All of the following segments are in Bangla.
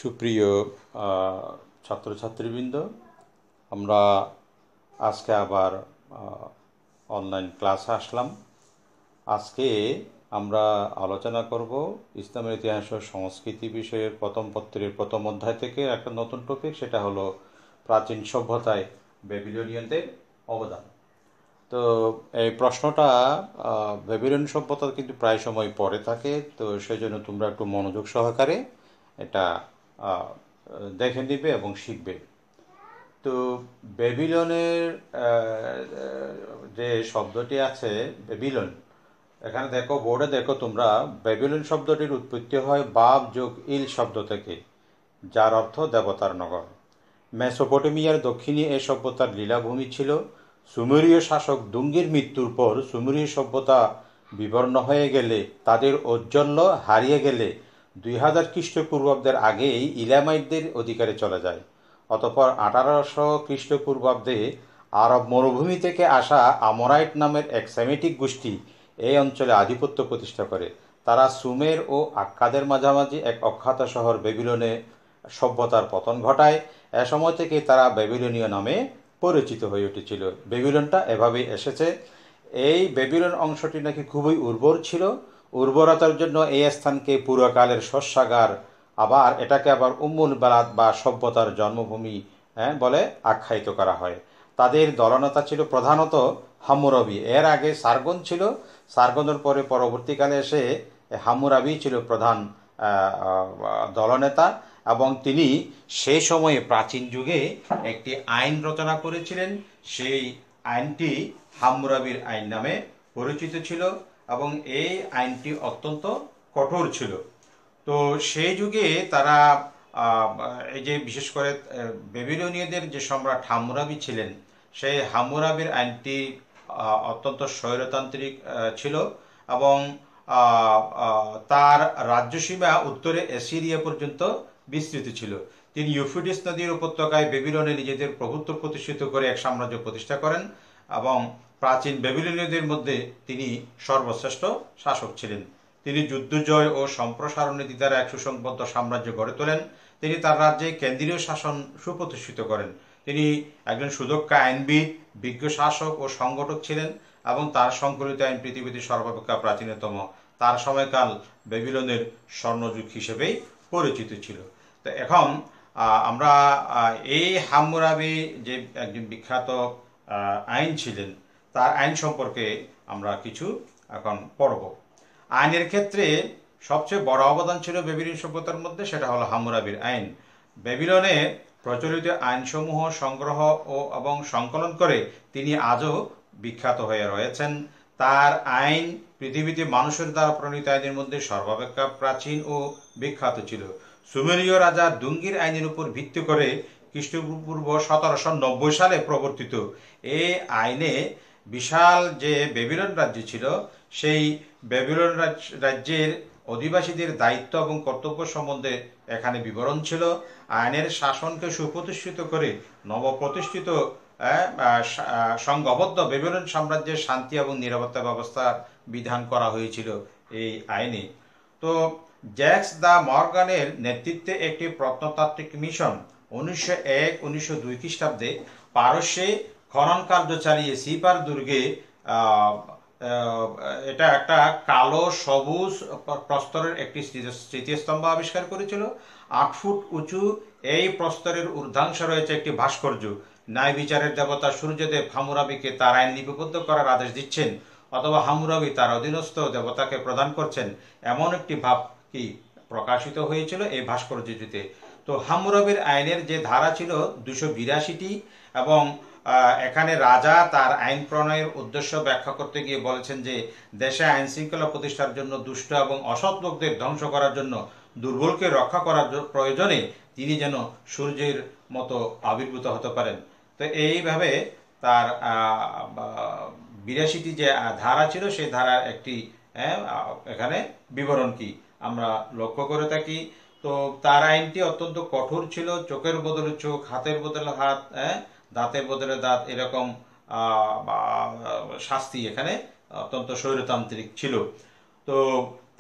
সুপ্রিয় ছাত্রছাত্রীবৃন্দ, আমরা আজকে আবার অনলাইন ক্লাসে আসলাম। আজকে আমরা আলোচনা করব ইসলামের ইতিহাস ও সংস্কৃতি বিষয়ের প্রথম পত্রের প্রথম অধ্যায় থেকে একটা নতুন টপিক, সেটা হলো প্রাচীন সভ্যতায় ব্যাবিলনীয়দের অবদান। তো এই প্রশ্নটা ব্যাবিলন সভ্যতা কিন্তু প্রায় সময় পড়ে থাকে, তো সেই জন্য তোমরা একটু মনোযোগ সহকারে এটা দেখে নিবে এবং শিখবে। তো ব্যাবিলনের যে শব্দটি আছে ব্যাবিলন, এখানে দেখো, বোর্ডে দেখো তোমরা, ব্যাবিলন শব্দটির উৎপত্তি হয় বাব যোগ ইল শব্দ থেকে, যার অর্থ দেবতার নগর। মেসোপটেমিয়ার দক্ষিণে এ সভ্যতার লীলাভূমি ছিল। সুমেরীয় শাসক দুঙ্গির মৃত্যুর পর সুমেরীয় সভ্যতা বিবর্ণ হয়ে গেলে, তাদের ঔজ্জ্বল্য হারিয়ে গেলে 2000 খ্রিস্টপূর্বাব্দের আগেই ইলামাইটদের অধিকারে চলে যায়। অতঃপর 1800 খ্রিস্টপূর্বাব্দে আরব মরুভূমি থেকে আসা আমোরাইট নামের এক সেমিটিক গোষ্ঠী এই অঞ্চলে আধিপত্য প্রতিষ্ঠা করে। তারা সুমের ও আক্কাদের মাঝামাঝি এক অখ্যাত শহর ব্যাবিলনে সভ্যতার পতন ঘটায়। এ সময় থেকে তারা ব্যাবিলনীয় নামে পরিচিত হয়ে উঠেছিল। ব্যাবিলনটা এভাবেই এসেছে। এই ব্যাবিলন অংশটি নাকি খুবই উর্বর ছিল। উর্বরতার জন্য এই স্থানকে পুরকালের শস্যাগার, আবার এটাকে আবার উম্মুল বালাদ বা সভ্যতার জন্মভূমি বলে আখ্যায়িত করা হয়। তাদের দলনেতা ছিল প্রধানত হাম্মুরাবি। এর আগে সার্গন ছিল। সার্গনের পরে পরবর্তীকালে এসে হাম্মুরাবি ছিল প্রধান দলনেতা, এবং তিনি সেই সময়ে প্রাচীন যুগে একটি আইন রচনা করেছিলেন। সেই আইনটি হাম্মুরাবির আইন নামে পরিচিত ছিল, এবং এই আইনটি অত্যন্ত কঠোর ছিল। তো সেই যুগে তারা এই যে বিশেষ করে ব্যাবিলনীয়দের যে সম্রাট হাম্মুরাবি ছিলেন, সেই হাম্মুরাবির আইনটি অত্যন্ত স্বৈরতান্ত্রিক ছিল, এবং তার রাজ্যসীমা উত্তরে অ্যাসিরিয়া পর্যন্ত বিস্তৃত ছিল। তিনি ইউফ্রেটিস নদীর উপত্যকায় ব্যাবিলনে নিজেদের প্রভুত্ব প্রতিষ্ঠিত করে এক সাম্রাজ্য প্রতিষ্ঠা করেন, এবং প্রাচীন ব্যাবিলনীয়দের মধ্যে তিনি সর্বশ্রেষ্ঠ শাসক ছিলেন। তিনি যুদ্ধজয় ও সম্প্রসারণ নীতি দ্বারা এক সুসংবদ্ধ সাম্রাজ্য গড়ে তোলেন। তিনি তার রাজ্যে কেন্দ্রীয় শাসন সুপ্রতিষ্ঠিত করেন। তিনি একজন সুদক্ষ আইনবিদ, বিজ্ঞ শাসক ও সংগঠক ছিলেন, এবং তার সংকলিত আইন পৃথিবীতে সর্বাপেক্ষা প্রাচীনতম। তার সময়কাল ব্যাবিলনের স্বর্ণযুগ হিসেবেই পরিচিত ছিল। তো এখন আমরা এই হাম্মুরাবি যে একজন বিখ্যাত আইন ছিলেন, তার আইন সম্পর্কে আমরা কিছু এখন পড়ব। আইনের ক্ষেত্রে সবচেয়ে বড় অবদান ছিল ব্যাবিলন সভ্যতার মধ্যে, সেটা হলো হাম্মুরাবির আইন। ব্যাবিলনে প্রচলিত আইনসমূহ সংগ্রহ এবং সংকলন করে তিনি আজও বিখ্যাত হয়ে রয়েছেন। তার আইন পৃথিবীতে মানুষের দ্বারা প্রণীত আইনের মধ্যে সর্বাপেক্ষা প্রাচীন ও বিখ্যাত ছিল। সুমেরীয় রাজা দুঙ্গির আইনের উপর ভিত্তি করে খ্রিস্টপূর্ব 1790 সালে প্রবর্তিত এই আইনে বিশাল যে ব্যাবিলন রাজ্য ছিল, সেই ব্যাবিলন রাজ্যের অধিবাসীদের দায়িত্ব এবং কর্তব্য সম্বন্ধে এখানে বিবরণ ছিল। আইনের শাসনকে সুপ্রতিষ্ঠিত করে নবপ্রতিষ্ঠিত সংঘবদ্ধ ব্যাবিলন সাম্রাজ্যের শান্তি এবং নিরাপত্তা ব্যবস্থার বিধান করা হয়েছিল এই আইনে। তো জ্যাক্স দ্য মর্গানের নেতৃত্বে একটি প্রত্নতাত্ত্বিক মিশন 1901-1902 খ্রিস্টাব্দে পারস্যে খনন কার্য চালিয়ে সিপার দুর্গে এটা একটা কালো সবুজ প্রস্তরের একটি স্মৃতিস্তম্ভ আবিষ্কার করেছিল। 8 ফুট উঁচু এই প্রস্তরের ঊর্ধ্বাংশে রয়েছে একটি ভাস্কর্য। ন্যায় বিচারের দেবতা সূর্যদেব হাম্মুরাবিকে তার আইন লিপিবদ্ধ করার আদেশ দিচ্ছেন, অথবা হাম্মুরাবি তার অধীনস্থ দেবতাকে প্রদান করছেন, এমন একটি ভাব কি প্রকাশিত হয়েছিল এই ভাস্কর্যটিতে। তো হাম্মুরাবির আইনের যে ধারা ছিল 282টি, এবং এখানে রাজা তার আইন প্রণয়ের উদ্দেশ্য ব্যাখ্যা করতে গিয়ে বলেছেন যে দেশে আইন শৃঙ্খলা প্রতিষ্ঠার জন্য, দুষ্ট এবং অসৎ লোকদের ধ্বংস করার জন্য, দুর্বলকে রক্ষা করার প্রয়োজনে তিনি যেন সূর্যের মতো আবির্ভূত হতে পারেন। তো এইভাবে তার 82টি যে ধারা ছিল, সেই ধারার একটি এখানে বিবরণ কি আমরা লক্ষ্য করে থাকি। তো তার আইনটি অত্যন্ত কঠোর ছিল। চোখের বদলে চোখ, হাতের বদলে হাত, দাঁতের বদলে দাঁত, এরকম শাস্তি এখানে অত্যন্ত স্বৈরতান্ত্রিক ছিল। তো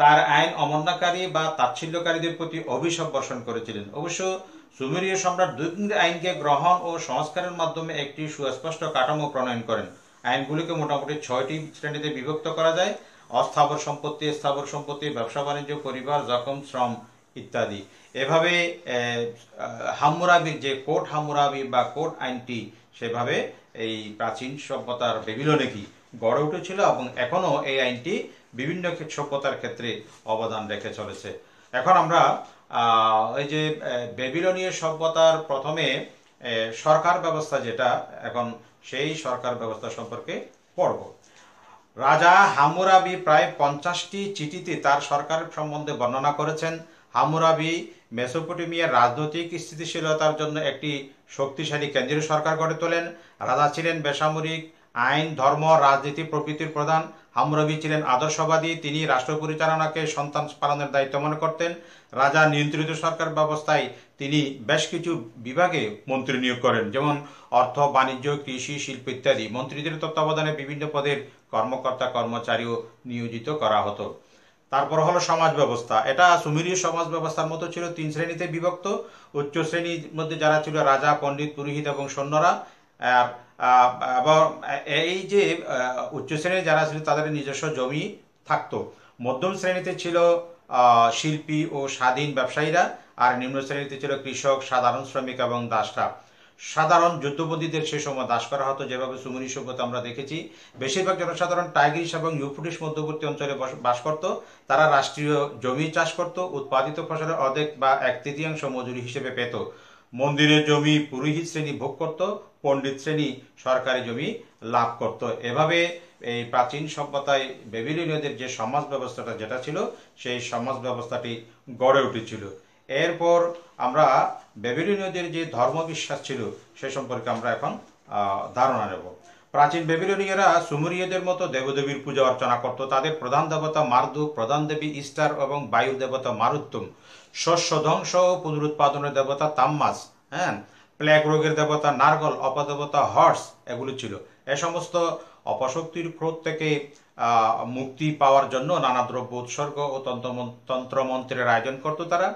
তার আইন অমান্যকারী বা তাচ্ছিল্যকারীদের প্রতি অভিশাপ বর্ষণ করেছিলেন। অবশ্য সুমেরীয় সম্রাট দুই আইনকে গ্রহণ ও সংস্কারের মাধ্যমে একটি সুস্পষ্ট কাঠামো প্রণয়ন করেন। আইনগুলিকে মোটামুটি 6টি শ্রেণীতে বিভক্ত করা যায়: অস্থাবর সম্পত্তি, স্থাবর সম্পত্তি, ব্যবসা বাণিজ্য, পরিবার, জখম, শ্রম ইত্যাদি। এভাবে হাম্মুরাবির যে কোড হাম্মুরাবি বা কোড আইনটি সেভাবে এই প্রাচীন সভ্যতার বেবিলনে কি গড়ে উঠেছিল এবং এখনো এই আইনটি বিভিন্ন সভ্যতার ক্ষেত্রে অবদান রেখে চলেছে। এখন আমরা এই যে বেবিলনীয় সভ্যতার প্রথমে সরকার ব্যবস্থা যেটা, এখন সেই সরকার ব্যবস্থা সম্পর্কে পড়ব। রাজা হাম্মুরাবি প্রায় 50টি চিঠিতে তার সরকারের সম্বন্ধে বর্ণনা করেছেন। হাম্মুরাবি মেসোপটেমিয়ার রাজনৈতিক স্থিতিশীলতার জন্য একটি শক্তিশালী কেন্দ্রীয় সরকার গড়ে তোলেন। রাজা ছিলেন বেসামরিক, আইন, ধর্ম, রাজনীতি প্রভৃতির প্রধান। হাম্মুরাবি ছিলেন আদর্শবাদী। তিনি রাষ্ট্র পরিচালনাকে সন্তান পালনের দায়িত্ব মনে করতেন। রাজা নিয়ন্ত্রিত সরকার ব্যবস্থায় তিনি বেশ কিছু বিভাগে মন্ত্রী নিয়োগ করেন, যেমন অর্থ, বাণিজ্য, কৃষি, শিল্প ইত্যাদি। মন্ত্রীদের তত্ত্বাবধানে বিভিন্ন পদের কর্মকর্তা কর্মচারীও নিয়োজিত করা হতো। তারপর হলো সমাজ ব্যবস্থা। এটা সুমেরীয় সমাজ ব্যবস্থার মতো ছিল, 3 শ্রেণীতে বিভক্ত। উচ্চ শ্রেণীর মধ্যে যারা ছিল রাজা, পণ্ডিত, পুরোহিত এবং সৈন্যরা। আর এবং এই যে উচ্চ শ্রেণীর যারা ছিল তাদের নিজস্ব জমি থাকতো। মধ্যম শ্রেণীতে ছিল শিল্পী ও স্বাধীন ব্যবসায়ীরা, আর নিম্ন শ্রেণীতে ছিল কৃষক, সাধারণ শ্রমিক এবং দাসরা। সাধারণ যুদ্ধবন্দীদের সে সময় দাস করা হতো, যেভাবে সুমেরী সভ্যতা আমরা দেখেছি। বেশিরভাগ জনসাধারণ টাইগ্রিস এবং ইউফ্রেটিস মধ্যবর্তী অঞ্চলে বাস করত। তারা রাষ্ট্রীয় জমি চাষ করত, উৎপাদিত ফসলের অর্ধেক বা 1/3 মজুরি হিসেবে পেত। মন্দিরের জমি পুরোহিত শ্রেণী ভোগ করত, পণ্ডিত শ্রেণী সরকারি জমি লাভ করত। এভাবে এই প্রাচীন সভ্যতায় বেবিলনীয়দের যে সমাজ ব্যবস্থাটা যেটা ছিল, সেই সমাজ ব্যবস্থাটি গড়ে উঠেছিল। এরপর আমরা বেবিলনীয়দের যে ধর্মবিশ্বাস ছিল সে সম্পর্কে আমরা এখন ধারণা নেব। প্রাচীন বেবিলনীয়রা সুমেরীয়দের মতো দেবদেবীর পূজা অর্চনা করত। তাদের প্রধান দেবতা মারদুক, প্রধান দেবী ইস্টার এবং বায়ুর দেবতা মারুত্তুম, শস্য ধ্বংস ও পুনরুৎপাদনের দেবতা তাম্মাস, প্লেগ রোগের দেবতা নার্গল, অপদেবতা হর্স, এগুলো ছিল। এ সমস্ত অপশক্তির ক্রোধ থেকে মুক্তি পাওয়ার জন্য নানা দ্রব্য উৎসর্গ ও তন্ত্রমন্ত্রের আয়োজন করত তারা।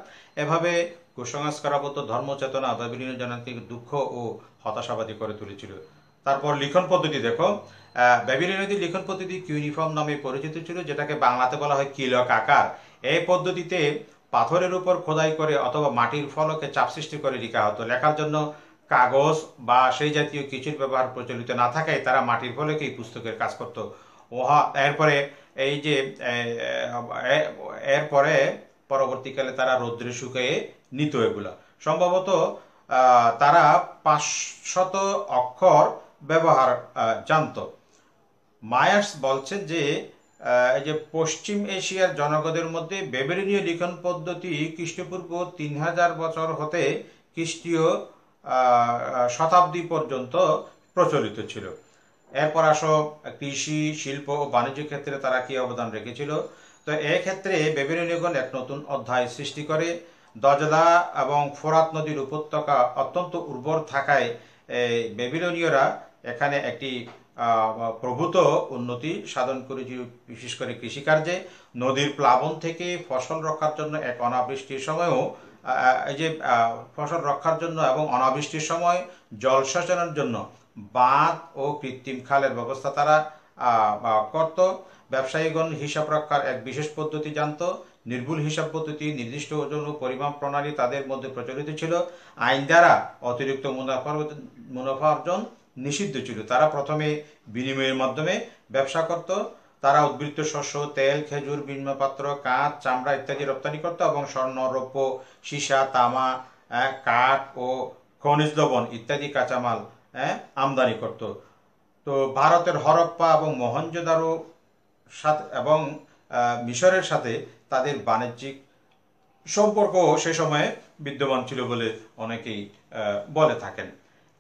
এভাবে কুসংস্কারাবদ্ধ ধর্মচেতনা বেবিলনীয় জনকে দুঃখ ও হতাশাবাদী করে তুলেছিল। তারপর লিখন পদ্ধতি দেখো। বেবিলনীয়দের লিখন পদ্ধতি কিউনিফর্ম নামে পরিচিত ছিল, যেটাকে বাংলাতে বলা হয় কিলক আকার। এই পদ্ধতিতে পাথরের উপর খোদাই করে অথবা মাটির ফলকে চাপ সৃষ্টি করে লেখা হতো। লেখার জন্য কাগজ বা সেই জাতীয় কিছুর ব্যবহার প্রচলিত না থাকায় তারা মাটির ফলকেই পুস্তকের কাজ করত। এরপরে এই যে এরপরে পরবর্তীকালে তারা রৌদ্রে শুকিয়ে নিত। এগুলা সম্ভবত তারা 500 অক্ষর ব্যবহার জানত। মায়ার্স বলছেন যে এই যে পশ্চিম এশিয়ার জনগণের মধ্যে বেবিলনীয় লিখন পদ্ধতি খ্রিস্টপূর্ব 3000 বছর হতে খ্রিস্টীয় শতাব্দী পর্যন্ত প্রচলিত ছিল। এরপর আসো কৃষি, শিল্প ও বাণিজ্য ক্ষেত্রে তারা কি অবদান রেখেছিল। তো এক্ষেত্রে বেবিলনীয়গণ এক নতুন অধ্যায় সৃষ্টি করে। দজলা এবং ফোরাত নদীর উপত্যকা অত্যন্ত উর্বর থাকায় বেবিলনীয়রা এখানে একটি প্রভূত উন্নতি সাধন করেছিল, বিশেষ করে কৃষিকার্যে। নদীর প্লাবন থেকে ফসল রক্ষার জন্য এক অনাবৃষ্টির সময়ও এই যে ফসল রক্ষার জন্য এবং অনাবৃষ্টির সময় জলসেচনের জন্য বাঁধ ও কৃত্রিম খালের ব্যবস্থা তারা করত। ব্যবসায়ীগণ হিসাব রক্ষার এক বিশেষ পদ্ধতি জানত। নির্ভুল হিসাব পদ্ধতি, নির্দিষ্ট ওজন ও পরিমাপ প্রণালী তাদের মধ্যে প্রচলিত ছিল। আইন দ্বারা অতিরিক্ত মুনাফা অর্জন নিষিদ্ধ ছিল। তারা প্রথমে বিনিময়ের মাধ্যমে ব্যবসা করত। তারা উদ্বৃত্ত শস্য, তেল, খেজুর, বিনিময়পত্র, কাঁচ, চামড়া ইত্যাদি রপ্তানি করত এবং স্বর্ণ, রৌপ্য, সীসা, তামা, কাঠ ও খনিজ লবণ ইত্যাদি কাঁচামাল আমদানি করত। তো ভারতের হরপ্পা এবং মহেঞ্জোদারো সাথে এবং মিশরের সাথে তাদের বাণিজ্যিক সম্পর্ক সে সময়ে বিদ্যমান ছিল বলে অনেকেই বলে থাকেন।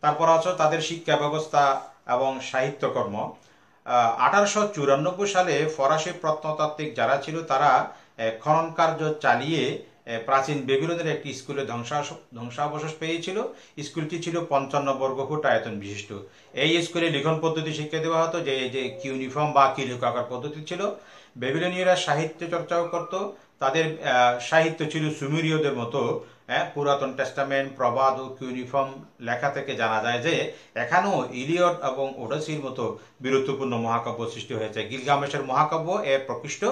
তারপর আছে তাদের শিক্ষা ব্যবস্থা এবং সাহিত্যকর্ম। 1894 সালে ফরাসি প্রত্নতাত্ত্বিক যারা ছিল তারা খনন কার্য চালিয়ে প্রাচীন বেবিলনের একটি স্কুলে ধ্বংসাবশেষ পেয়েছিল। স্কুলটি ছিল 55 বর্গফুট আয়তন বিশিষ্ট। এই স্কুলে লিখন পদ্ধতি শিক্ষা দেওয়া হতো, যে কিউনিফর্ম বা কিলক আকার পদ্ধতি ছিল। বেবিলনীয়রা সাহিত্য চর্চাও করত। তাদের সাহিত্য ছিল সুমেরীয়দের মতো। পুরাতন টেস্টামেন্ট, প্রবাদ ও কিউনিফর্ম লেখা থেকে জানা যায় যে এখানেও ইলিয়ড এবং ওডেসির মতো বীরত্বপূর্ণ মহাকাব্য সৃষ্টি হয়েছে। গিলগামেশের মহাকাব্য এর প্রকৃষ্ট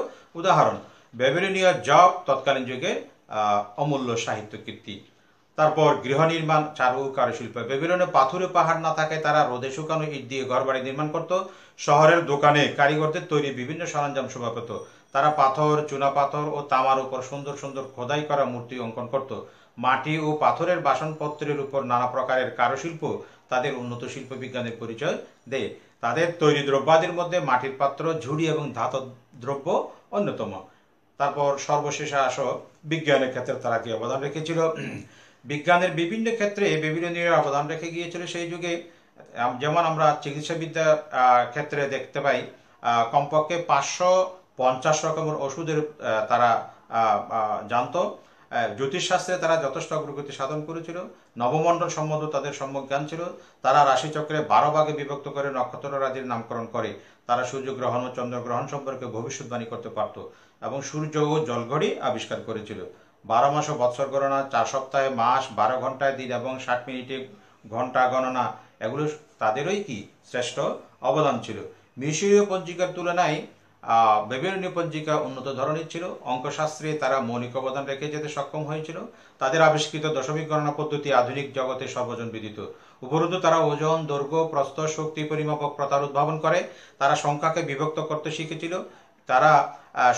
উদাহরণ। বেবিলনীয় জব তৎকালীন যুগে অমূল্য সাহিত্য কীর্তি। তারপর গৃহ নির্মাণ, চারু কারুশিল্প। বেবিলনে পাথুরে পাহাড় না থাকে, তারা রোদে শুকানো ইট দিয়ে ঘরবাড়ি নির্মাণ করত। শহরের দোকানে কারিগরদের তৈরি বিভিন্ন সরঞ্জাম শোভা পেত। তারা পাথর, চুনাপাথর ও তামার উপর সুন্দর সুন্দর খোদাই করা মূর্তি অঙ্কন করত। মাটি ও পাথরের বাসনপত্রের উপর নানা প্রকারের কারুশিল্প তাদের উন্নত শিল্প বিজ্ঞানের পরিচয় দেয়। তাদের তৈরি দ্রব্যাদির মধ্যে মাটির পাত্র, ঝুড়ি এবং ধাতব দ্রব্য অন্যতম। তারপর সর্বশেষে আসো বিজ্ঞানের ক্ষেত্রে তারা কি অবদান রেখেছিল। বিজ্ঞানের বিভিন্ন ক্ষেত্রে বেবিলনীয়রা অবদান রেখে গিয়েছিল সেই যুগে। যেমন আমরা চিকিৎসাবিদ্যা ক্ষেত্রে দেখতে পাই, কমপক্ষে 550 রকমের ওষুধের তারা জানতো। জ্যোতিষশাস্ত্রে তারা যথেষ্ট অগ্রগতি সাধন করেছিল। নবমণ্ডল সম্বন্ধে তাদের সম্যক জ্ঞান ছিল। তারা রাশিচক্রে 12 ভাগে বিভক্ত করে নক্ষত্র রাজির নামকরণ করে। তারা সূর্যগ্রহণ ও চন্দ্রগ্রহণ সম্পর্কে ভবিষ্যৎবাণী করতে পারত এবং সূর্য ও জলঘড়ি আবিষ্কার করেছিল। 12 মাস ও বৎসর গণনা, 4 সপ্তাহে মাস, 12 ঘন্টায় দিন এবং 60 মিনিটে ঘন্টা গণনা, এগুলো তাদেরই কি শ্রেষ্ঠ অবদান ছিল। মিশরীয় পঞ্জিকার তুলনায় বেবিলনীয় পঞ্জিকা উন্নত ধরনের ছিল। অঙ্কশাস্ত্রে তারা মৌলিক অবদান রেখে যেতে সক্ষম হয়েছিল। তাদের আবিষ্কৃত দশমিক গণনা পদ্ধতি আধুনিক জগতে সর্বজন বিদিত। উপরন্তু তারা ওজন, দৈর্ঘ্য, প্রস্থ, শক্তি পরিমাপক প্রথার উদ্ভাবন করে। তারা সংখ্যাকে বিভক্ত করতে শিখেছিল। তারা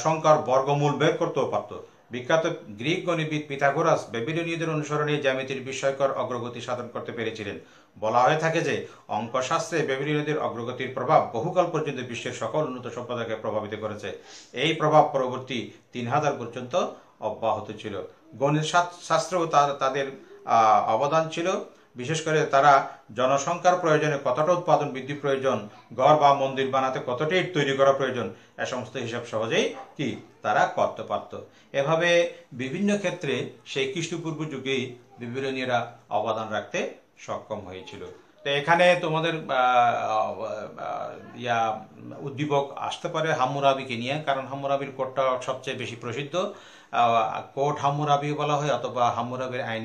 সংখ্যার বর্গমূল বের করতেও পারত। বিখ্যাত গ্রিক গণিতবিদ পিথাগোরাস বেবিলনীয়দের অনুসরণে জ্যামিতির বিস্ময়কর অগ্রগতি সাধন করতে পেরেছিলেন। বলা হয়ে থাকে যে অঙ্কশাস্ত্রে বেবিলনীয়দের অগ্রগতির প্রভাব বহুকাল পর্যন্ত বিশ্বের সকল উন্নত সভ্যতাকে প্রভাবিত করেছে। এই প্রভাব পরবর্তী 3000 পর্যন্ত অব্যাহত ছিল। গণিত শাস্ত্রেও তাদের অবদান ছিল। বিশেষ করে তারা জনসংখ্যার প্রয়োজনে কতটা উৎপাদন বৃদ্ধি প্রয়োজন, ঘর বা মন্দির বানাতে কতটা ইট তৈরি করা প্রয়োজন, এ সমস্ত হিসাব সহজেই কি তারা করতে পারত। এভাবে বিভিন্ন ক্ষেত্রে সেই খ্রিস্টপূর্ব যুগেই বেবিলনীয়রা অবদান রাখতে সক্ষম হয়েছিল। তো এখানে তোমাদের উদ্দীপক আসতে পারে হাম্মুরাবিকে নিয়ে, কারণ হাম্মুরাবির কোটটা সবচেয়ে বেশি প্রসিদ্ধ। কোট হাম্মুরাবি বলা হয়, অথবা হাম্মুরাবির আইন